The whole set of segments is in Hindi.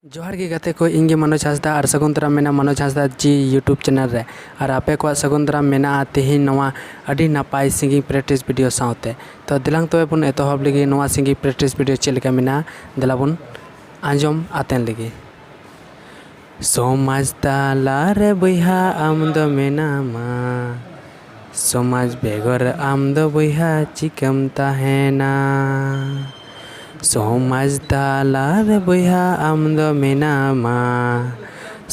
जोहार गे गाते को इंगे मनोज हांसदा और सगुन दाराम मेना मनोज हांसदा जी यूट्यूब चैनल रे और आपे को सगुन दाराम मेना तेहें नवा अडी नापाय सिंगिंग प्रैक्टिस वीडियो साउते तो दिलांग तो बन एतहब लगी नवा सिंगिंग प्रैक्टिस वीडियो चेक लेका मेना दिला बन आंजम आतेन लगी। समाज ताला रे बइहा आम दो मेनामा समाज बेगर आम दो बइहा चिकम ताहेना समाज ताला रे बइहा आम दो मेनामा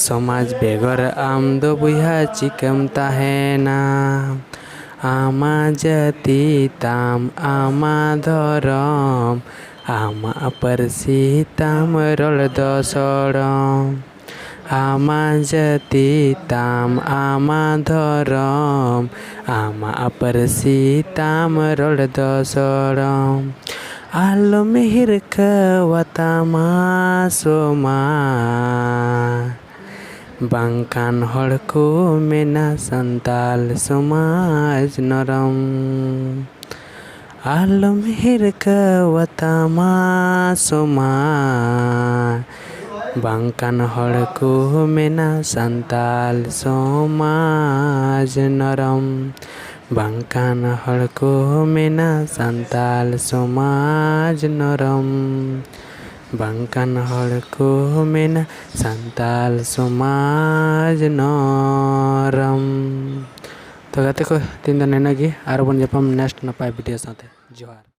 समाज बेगर आम दो बइहा चिकम ताहेना आमा जाति ताम आमा धरम आमा परसी ताम रल दो सड़म आमा जाति ताम आमा धरम आमा परसी ताम रल दो सड़म आलो मेहर कवतामा सोमा बांकान हड़ को मेना संताल समाज नरम आलो मेहर कवतामा सोमा बांकान हड़ को मेना संताल समाज नरम बांकान हड़ को मेना संताल समाज नरम बांकान हड़ को मेना संताल समाज नरम। तो गाते को तीन दिन नेगी और बन जपम नेक्स्ट नपाय वीडियो साथे जोहार।